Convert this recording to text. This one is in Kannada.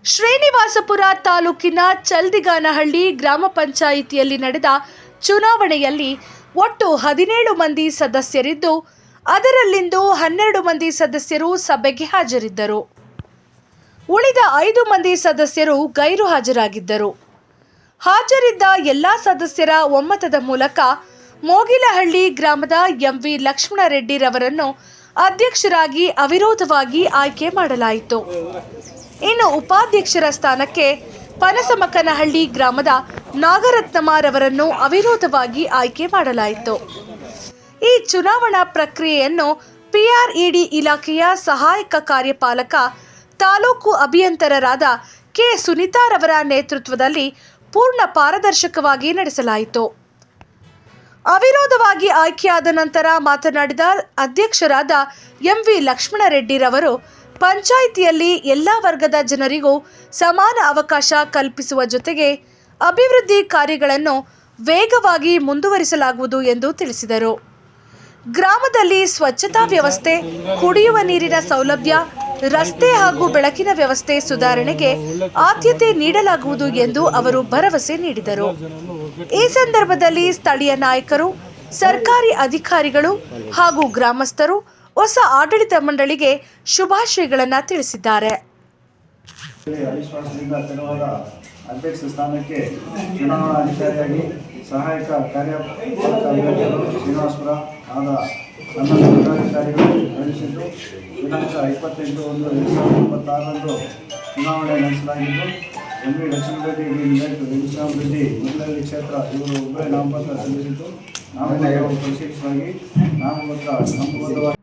ಶ್ರೀನಿವಾಸಪುರ ತಾಲೂಕಿನ ಚಲ್ದಿಗಾನಹಳ್ಳಿ ಗ್ರಾಮ ಪಂಚಾಯಿತಿಯಲ್ಲಿ ನಡೆದ ಚುನಾವಣೆಯಲ್ಲಿ ಒಟ್ಟು 17 ಮಂದಿ ಸದಸ್ಯರಿದ್ದು, ಅದರಲ್ಲಿಂದು 12 ಮಂದಿ ಸದಸ್ಯರು ಸಭೆಗೆ ಹಾಜರಿದ್ದರು. ಉಳಿದ 5 ಮಂದಿ ಸದಸ್ಯರು ಗೈರು ಹಾಜರಾಗಿದ್ದರು. ಹಾಜರಿದ್ದ ಎಲ್ಲ ಸದಸ್ಯರ ಒಮ್ಮತದ ಮೂಲಕ ಮೋಗಿಲಹಳ್ಳಿ ಗ್ರಾಮದ ಎಂವಿ ಲಕ್ಷ್ಮಣರೆಡ್ಡಿರವರನ್ನು ಅಧ್ಯಕ್ಷರಾಗಿ ಅವಿರೋಧವಾಗಿ ಆಯ್ಕೆ ಮಾಡಲಾಯಿತು. ಇನ್ನು ಉಪಾಧ್ಯಕ್ಷರ ಸ್ಥಾನಕ್ಕೆ ಪನಸಮಕನಹಳ್ಳಿ ಗ್ರಾಮದ ನಾಗರತ್ನಮ್ಮರವರನ್ನು ಅವಿರೋಧವಾಗಿ ಆಯ್ಕೆ ಮಾಡಲಾಯಿತು. ಈ ಚುನಾವಣಾ ಪ್ರಕ್ರಿಯೆಯನ್ನು ಪಿಆರ್ಇಡಿ ಇಲಾಖೆಯ ಸಹಾಯಕ ಕಾರ್ಯಪಾಲಕ ತಾಲೂಕು ಅಭಿಯಂತರರಾದ ಕೆ ಸುನೀತಾರವರ ನೇತೃತ್ವದಲ್ಲಿ ಪೂರ್ಣ ಪಾರದರ್ಶಕವಾಗಿ ನಡೆಸಲಾಯಿತು. ಅವಿರೋಧವಾಗಿ ಆಯ್ಕೆಯಾದ ನಂತರ ಮಾತನಾಡಿದ ಅಧ್ಯಕ್ಷರಾದ ಎಂವಿ ಲಕ್ಷ್ಮಣರೆಡ್ಡಿರವರು, ಪಂಚಾಯಿತಿಯಲ್ಲಿ ಎಲ್ಲ ವರ್ಗದ ಜನರಿಗೂ ಸಮಾನ ಅವಕಾಶ ಕಲ್ಪಿಸುವ ಜೊತೆಗೆ ಅಭಿವೃದ್ಧಿ ಕಾರ್ಯಗಳನ್ನು ವೇಗವಾಗಿ ಮುಂದುವರಿಸಲಾಗುವುದು ಎಂದು ತಿಳಿಸಿದರು. ಗ್ರಾಮದಲ್ಲಿ ಸ್ವಚ್ಛತಾ ವ್ಯವಸ್ಥೆ, ಕುಡಿಯುವ ನೀರಿನ ಸೌಲಭ್ಯ, ರಸ್ತೆ ಹಾಗೂ ಬೆಳಕಿನ ವ್ಯವಸ್ಥೆ ಸುಧಾರಣೆಗೆ ಆದ್ಯತೆ ನೀಡಲಾಗುವುದು ಎಂದು ಅವರು ಭರವಸೆ ನೀಡಿದರು. ಈ ಸಂದರ್ಭದಲ್ಲಿ ಸ್ಥಳೀಯ ನಾಯಕರು, ಸರ್ಕಾರಿ ಅಧಿಕಾರಿಗಳು ಹಾಗೂ ಗ್ರಾಮಸ್ಥರು ಹೊಸ ಆಡಳಿತ ಮಂಡಳಿಗೆ ಶುಭಾಶಯಗಳನ್ನು ತಿಳಿಸಿದ್ದಾರೆ. ಅಧ್ಯಕ್ಷ ಸ್ಥಾನಕ್ಕೆ ಚುನಾವಣಾಧಿಕಾರಿಯಾಗಿ ಸಹಾಯಕ ಕಾರ್ಯಪಾಲಕ ಶ್ರೀನಿವಾಸಪುರ ಆದ 11 ಜಿಲ್ಲಾಧಿಕಾರಿಗಳು ನೇಮಿಸಿದ್ದು, ದಿನಾಂಕ 28/1/2026 ಚುನಾವಣೆ ನಡೆಸಲಾಗಿದ್ದು, ಎಂವಿ ಲಕ್ಷ್ಮಣರೆಡ್ಡಿ ವೆಂಕಟೇಶ್ವರರೆಡ್ಡಿ ಮೋಗಿಲಹಳ್ಳಿ ಕ್ಷೇತ್ರ ಇವರು ಉಭಯ ನಾಮಪತ್ರ ಸಲ್ಲಿಸಿದ್ದು, ನಾಮಪತ್ರ ಪರಿಶೀಲಿಸಲಾಗಿ ನಾಮಪತ್ರ ಕ್ರಮಬದ್ಧವಾಗಿ